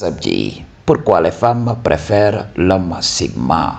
Subject. Pourquoi les femmes préfèrent l'homme Sigma?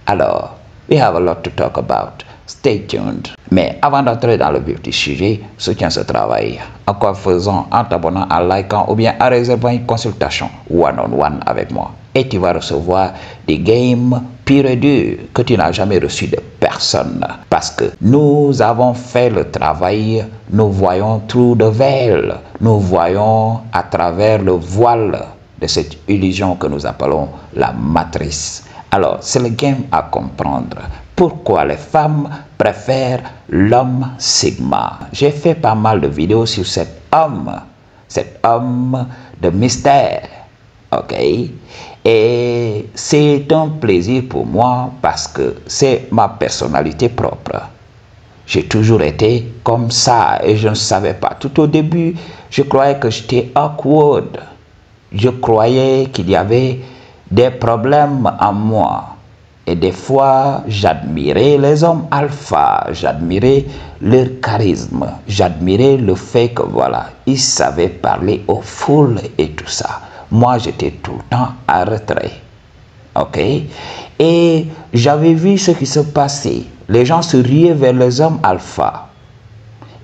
Alors, we have a lot to talk about. Stay tuned. Mais avant d'entrer dans le vif du sujet, soutiens ce travail. En quoi faisant? En t'abonnant, en likant ou bien en réservant une consultation one-on-one avec moi. Et tu vas recevoir des games purs et durs que tu n'as jamais reçus de personne. Parce que nous avons fait le travail, nous voyons through the veil. Nous voyons à travers le voile de cette illusion que nous appelons la matrice. Alors, c'est le game à comprendre. Pourquoi les femmes préfèrent l'homme Sigma? J'ai fait pas mal de vidéos sur cet homme de mystère. Ok? Et c'est un plaisir pour moi parce que c'est ma personnalité propre. J'ai toujours été comme ça et je ne savais pas. Tout au début, je croyais que j'étais awkward. Je croyais qu'il y avait des problèmes en moi. Et des fois, j'admirais les hommes alpha, j'admirais leur charisme, j'admirais le fait que voilà, ils savaient parler aux foules et tout ça. Moi, j'étais tout le temps en retrait. Ok? Et j'avais vu ce qui se passait. Les gens se riaient vers les hommes alpha.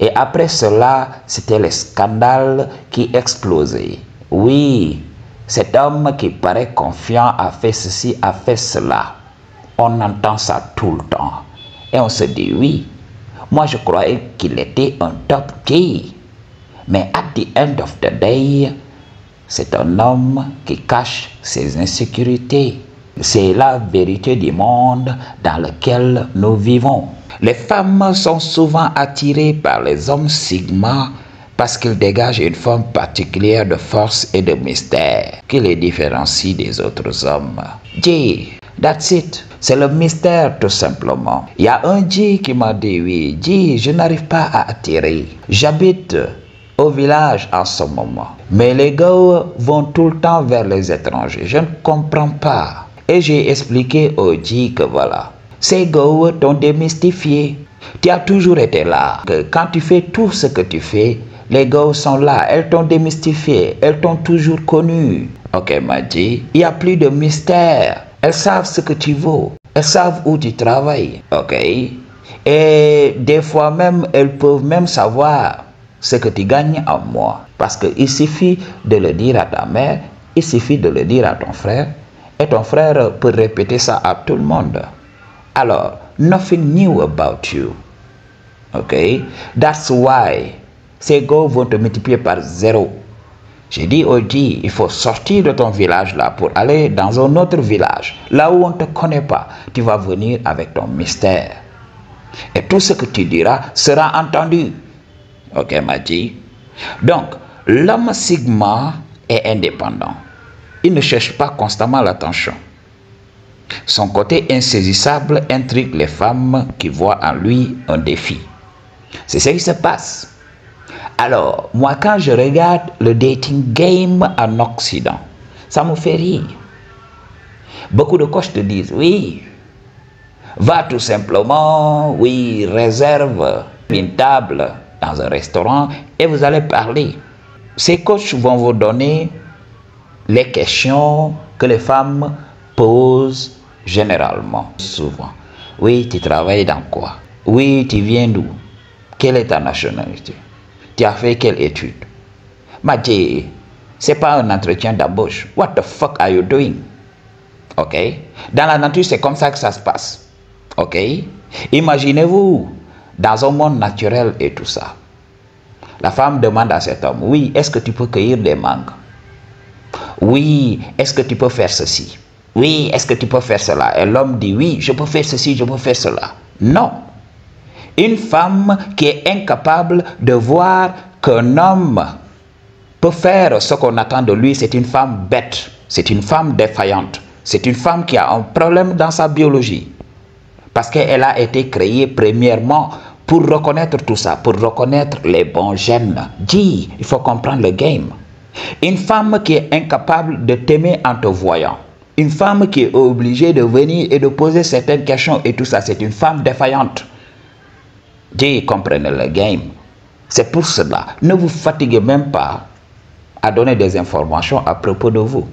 Et après cela, c'était les scandales qui explosaient. Oui, cet homme qui paraît confiant a fait ceci, a fait cela. On entend ça tout le temps. Et on se dit oui. Moi, je croyais qu'il était un top gay. Mais at the end of the day, c'est un homme qui cache ses insécurités. C'est la vérité du monde dans lequel nous vivons. Les femmes sont souvent attirées par les hommes Sigma parce qu'ils dégagent une forme particulière de force et de mystère qui les différencie des autres hommes. Jay, that's it. C'est le mystère tout simplement. Il y a un Jay qui m'a dit, oui, Jay, je n'arrive pas à attirer. J'habite au village en ce moment. Mais les gars vont tout le temps vers les étrangers. Je ne comprends pas. Et j'ai expliqué au Jay que voilà, ces gars t'ont démystifié. Tu as toujours été là. Que quand tu fais tout ce que tu fais, les gars sont là. Elles t'ont démystifié. Elles t'ont toujours connu. Ok, m'a dit, il n'y a plus de mystère. Elles savent ce que tu vaux. Elles savent où tu travailles. Ok? Et des fois même, elles peuvent même savoir ce que tu gagnes en mois. Parce qu'il suffit de le dire à ta mère, il suffit de le dire à ton frère, et ton frère peut répéter ça à tout le monde. Alors, nothing new about you. Ok? That's why ces gars vont te multiplier par 0. J'ai dit au G, il faut sortir de ton village là pour aller dans un autre village. Là où on ne te connaît pas, tu vas venir avec ton mystère. Et tout ce que tu diras sera entendu. Ok, m'a dit. Donc, l'homme Sigma est indépendant. Il ne cherche pas constamment l'attention. Son côté insaisissable intrigue les femmes qui voient en lui un défi. C'est ce qui se passe. Alors, moi, quand je regarde le dating game en Occident, ça me fait rire. Beaucoup de coachs te disent, oui, va tout simplement, oui, réserve une table dans un restaurant et vous allez parler. Ces coachs vont vous donner les questions que les femmes posent généralement, souvent. Oui, tu travailles dans quoi? Oui, tu viens d'où? Quelle est ta nationalité? Tu as fait quelle étude? Mathieu, c'est pas un entretien d'embauche. What the fuck are you doing? Ok? Dans la nature, c'est comme ça que ça se passe. Ok? Imaginez-vous, dans un monde naturel et tout ça. La femme demande à cet homme, oui, est-ce que tu peux cueillir des mangues? Oui, est-ce que tu peux faire ceci? Oui, est-ce que tu peux faire cela? Et l'homme dit, oui, je peux faire ceci, je peux faire cela. Non. Une femme qui est incapable de voir qu'un homme peut faire ce qu'on attend de lui, c'est une femme bête, c'est une femme défaillante, c'est une femme qui a un problème dans sa biologie. Parce qu'elle a été créée premièrement pour reconnaître tout ça, pour reconnaître les bons gènes. Dis, il faut comprendre le game. Une femme qui est incapable de t'aimer en te voyant, une femme qui est obligée de venir et de poser certaines questions et tout ça, c'est une femme défaillante. Dis, comprenez le game. C'est pour cela, ne vous fatiguez même pas a donné des informations à propos de vous?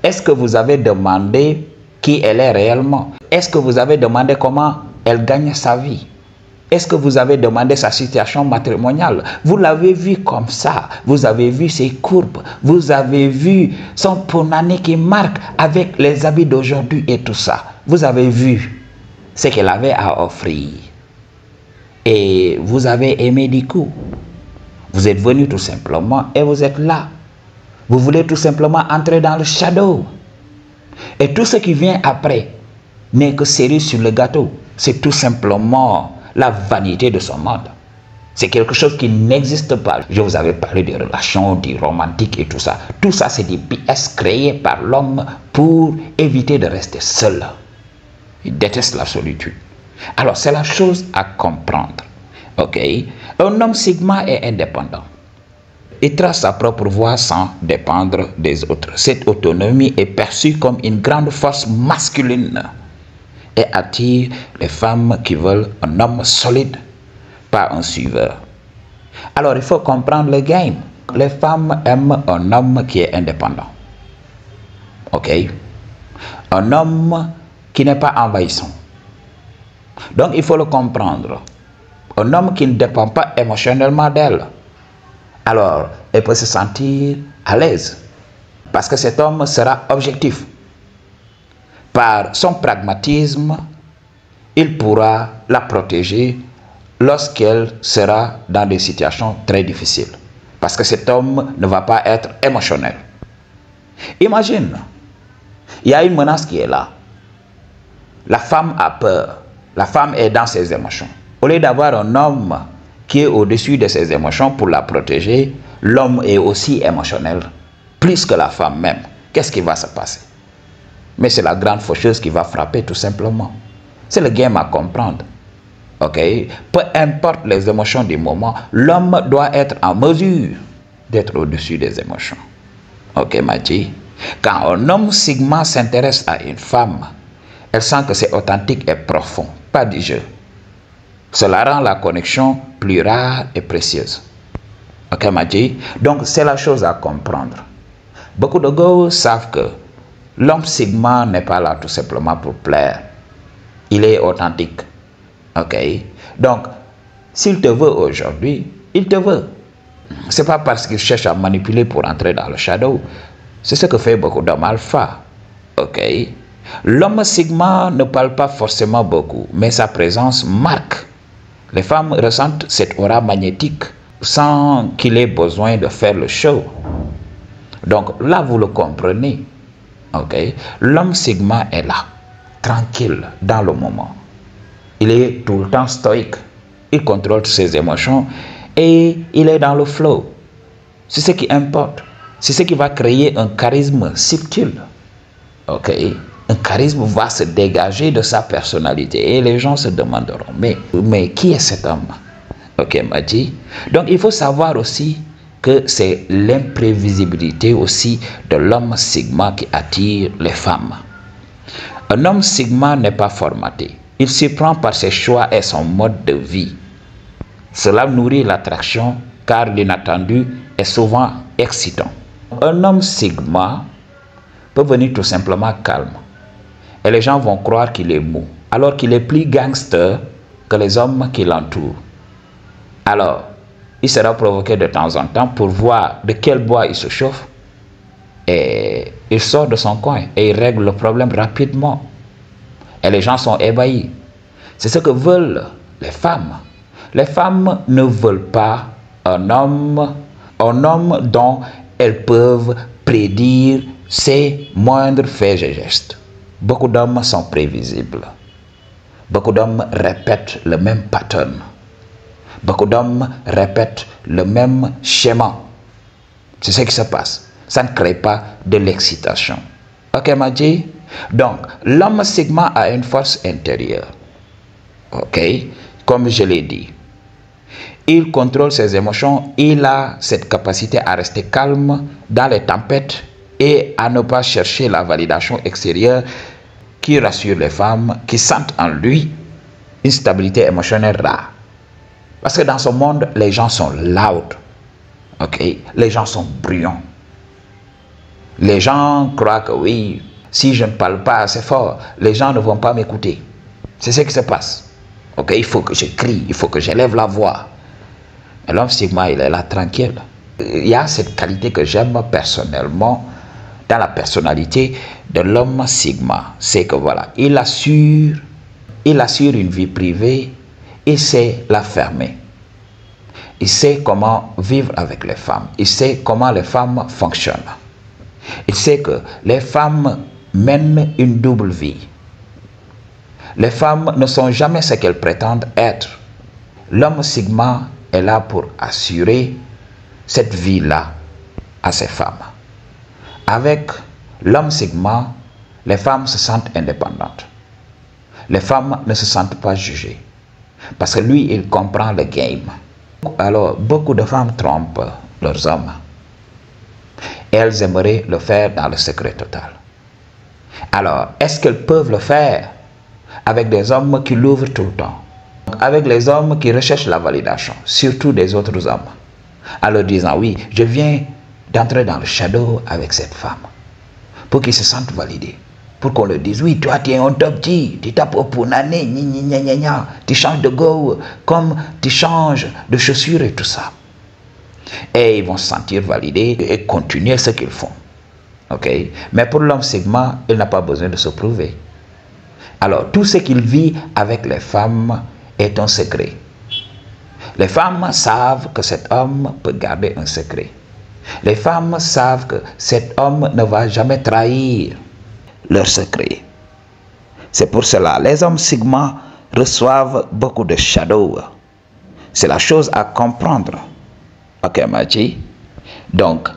Est-ce que vous avez demandé qui elle est réellement? Est-ce que vous avez demandé comment elle gagne sa vie? Est-ce que vous avez demandé sa situation matrimoniale? Vous l'avez vu comme ça. Vous avez vu ses courbes. Vous avez vu son ponani qui marque avec les habits d'aujourd'hui et tout ça. Vous avez vu ce qu'elle avait à offrir. Et vous avez aimé du coup. Vous êtes venu tout simplement et vous êtes là. Vous voulez tout simplement entrer dans le shadow. Et tout ce qui vient après n'est que cerise sur le gâteau. C'est tout simplement la vanité de son monde. C'est quelque chose qui n'existe pas. Je vous avais parlé des relations, du romantique et tout ça. Tout ça, c'est des pièces créées par l'homme pour éviter de rester seul. Il déteste la solitude. Alors, c'est la chose à comprendre. Ok? Un homme sigma est indépendant. Il trace sa propre voie sans dépendre des autres. Cette autonomie est perçue comme une grande force masculine et attire les femmes qui veulent un homme solide, pas un suiveur. Alors, il faut comprendre le game. Les femmes aiment un homme qui est indépendant. Ok? Un homme qui n'est pas envahissant. Donc, il faut le comprendre. Un homme qui ne dépend pas émotionnellement d'elle. Alors, elle peut se sentir à l'aise. Parce que cet homme sera objectif. Par son pragmatisme, il pourra la protéger lorsqu'elle sera dans des situations très difficiles. Parce que cet homme ne va pas être émotionnel. Imagine, il y a une menace qui est là. La femme a peur. La femme est dans ses émotions. Au lieu d'avoir un homme qui est au-dessus de ses émotions pour la protéger, l'homme est aussi émotionnel, plus que la femme même. Qu'est-ce qui va se passer? Mais c'est la grande faucheuse qui va frapper tout simplement. C'est le game à comprendre. Ok? Peu importe les émotions du moment, l'homme doit être en mesure d'être au-dessus des émotions. Ok, Maji? Quand un homme sigma s'intéresse à une femme, elle sent que c'est authentique et profond, pas du jeu. Cela rend la connexion plus rare et précieuse. Ok, Maji? Donc, c'est la chose à comprendre. Beaucoup de gars savent que l'homme sigma n'est pas là tout simplement pour plaire. Il est authentique. Ok? Donc, s'il te veut aujourd'hui, il te veut. Ce n'est pas parce qu'il cherche à manipuler pour entrer dans le shadow. C'est ce que fait beaucoup d'hommes alpha. Ok? L'homme sigma ne parle pas forcément beaucoup, mais sa présence marque. Les femmes ressentent cette aura magnétique sans qu'il ait besoin de faire le show. Donc là, vous le comprenez. Okay? L'homme sigma est là, tranquille, dans le moment. Il est tout le temps stoïque. Il contrôle ses émotions et il est dans le flow. C'est ce qui importe. C'est ce qui va créer un charisme subtil. Okay? Un charisme va se dégager de sa personnalité et les gens se demanderont, mais qui est cet homme? Ok, Maji? Donc il faut savoir aussi que c'est l'imprévisibilité aussi de l'homme sigma qui attire les femmes. Un homme sigma n'est pas formaté. Il surprend par ses choix et son mode de vie. Cela nourrit l'attraction car l'inattendu est souvent excitant. Un homme sigma peut venir tout simplement calme. Et les gens vont croire qu'il est mou, alors qu'il est plus gangster que les hommes qui l'entourent. Alors, il sera provoqué de temps en temps pour voir de quel bois il se chauffe. Et il sort de son coin et il règle le problème rapidement. Et les gens sont ébahis. C'est ce que veulent les femmes. Les femmes ne veulent pas un homme dont elles peuvent prédire ses moindres faits et gestes. Beaucoup d'hommes sont prévisibles. Beaucoup d'hommes répètent le même pattern. Beaucoup d'hommes répètent le même schéma. C'est ce qui se passe. Ça ne crée pas de l'excitation. Ok, Maji? Donc, l'homme sigma a une force intérieure. Ok? Comme je l'ai dit. Il contrôle ses émotions. Il a cette capacité à rester calme dans les tempêtes et à ne pas chercher la validation extérieure qui rassure les femmes qui sentent en lui une stabilité émotionnelle rare. Parce que dans ce monde, les gens sont loud. Ok? Les gens sont bruyants. Les gens croient que oui, si je ne parle pas assez fort, les gens ne vont pas m'écouter. C'est ce qui se passe. Ok, il faut que je crie, il faut que j'élève la voix. Et l'homme Sigma, il est là tranquille. Il y a cette qualité que j'aime personnellement dans la personnalité de l'homme Sigma. C'est que voilà, il assure une vie privée, il sait la fermer. Il sait comment vivre avec les femmes. Il sait comment les femmes fonctionnent. Il sait que les femmes mènent une double vie. Les femmes ne sont jamais ce qu'elles prétendent être. L'homme Sigma est là pour assurer cette vie-là à ces femmes. Avec l'homme Sigma, les femmes se sentent indépendantes. Les femmes ne se sentent pas jugées. Parce que lui, il comprend le game. Alors, beaucoup de femmes trompent leurs hommes. Et elles aimeraient le faire dans le secret total. Alors, est-ce qu'elles peuvent le faire avec des hommes qui l'ouvrent tout le temps? Avec les hommes qui recherchent la validation, surtout des autres hommes. En leur disant, oui, je viens d'entrer dans le shadow avec cette femme. Pour qu'ils se sentent validés. Pour qu'on leur dise, oui, toi, tu es un top G, tu tapes au punane, tu changes de go, comme tu changes de chaussures et tout ça. Et ils vont se sentir validés et continuer ce qu'ils font. Ok? Mais pour l'homme Sigma, il n'a pas besoin de se prouver. Alors, tout ce qu'il vit avec les femmes est un secret. Les femmes savent que cet homme peut garder un secret. Les femmes savent que cet homme ne va jamais trahir leur secret. C'est pour cela, les hommes Sigma reçoivent beaucoup de shadow. C'est la chose à comprendre. Ok, Machi? Donc,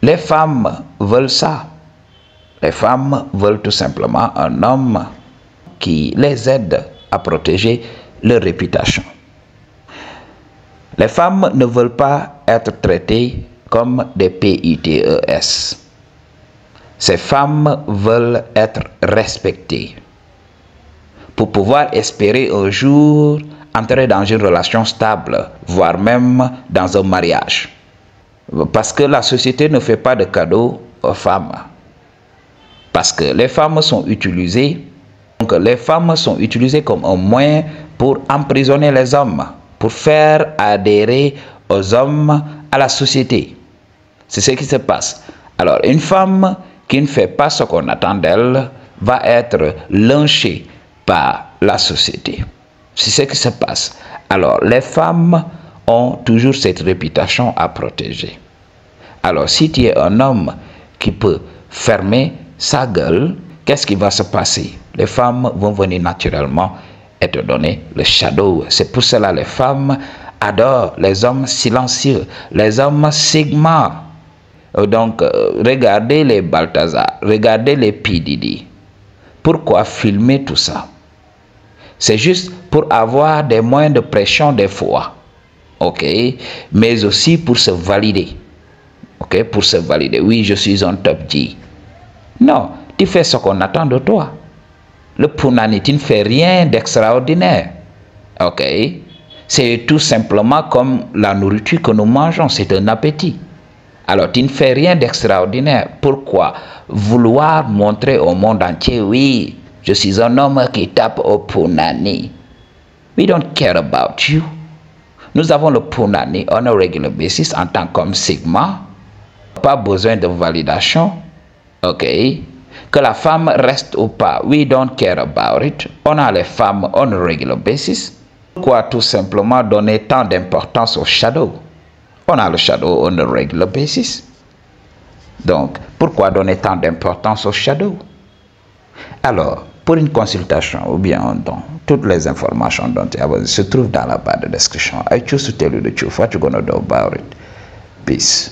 les femmes veulent ça. Les femmes veulent tout simplement un homme qui les aide à protéger leur réputation. Les femmes ne veulent pas être traitées comme des PITES. Ces femmes veulent être respectées pour pouvoir espérer un jour entrer dans une relation stable, voire même dans un mariage. Parce que la société ne fait pas de cadeaux aux femmes. Parce que les femmes sont utilisées, donc les femmes sont utilisées comme un moyen pour emprisonner les hommes, pour faire adhérer aux hommes à la société. C'est ce qui se passe. Alors, une femme qui ne fait pas ce qu'on attend d'elle va être lynchée par la société. C'est ce qui se passe. Alors, les femmes ont toujours cette réputation à protéger. Alors, si tu es un homme qui peut fermer sa gueule, qu'est-ce qui va se passer? Les femmes vont venir naturellement et te donner le shadow. C'est pour cela que les femmes adorent les hommes silencieux, les hommes Sigma. Donc, regardez les Balthazar, regardez les P. Diddy. Pourquoi filmer tout ça? C'est juste pour avoir des moyens de pression des fois. Ok? Mais aussi pour se valider. Ok? Pour se valider. Oui, je suis un top G. Non, tu fais ce qu'on attend de toi. Le punani, tu ne fais rien d'extraordinaire. Ok? C'est tout simplement comme la nourriture que nous mangeons. C'est un appétit. Alors, tu ne fais rien d'extraordinaire. Pourquoi vouloir montrer au monde entier, oui, je suis un homme qui tape au punani. We don't care about you. Nous avons le punani on a regular basis en tant qu'homme Sigma. Pas besoin de validation. Ok? Que la femme reste ou pas, we don't care about it. On a les femmes on a regular basis. Pourquoi tout simplement donner tant d'importance au shadow? On a le shadow on a regular basis. Donc, pourquoi donner tant d'importance au shadow? Alors, pour une consultation ou bien un don, toutes les informations dont tu as besoin se trouvent dans la barre de description. I choose to tell you the truth. What you gonna do about it? Peace.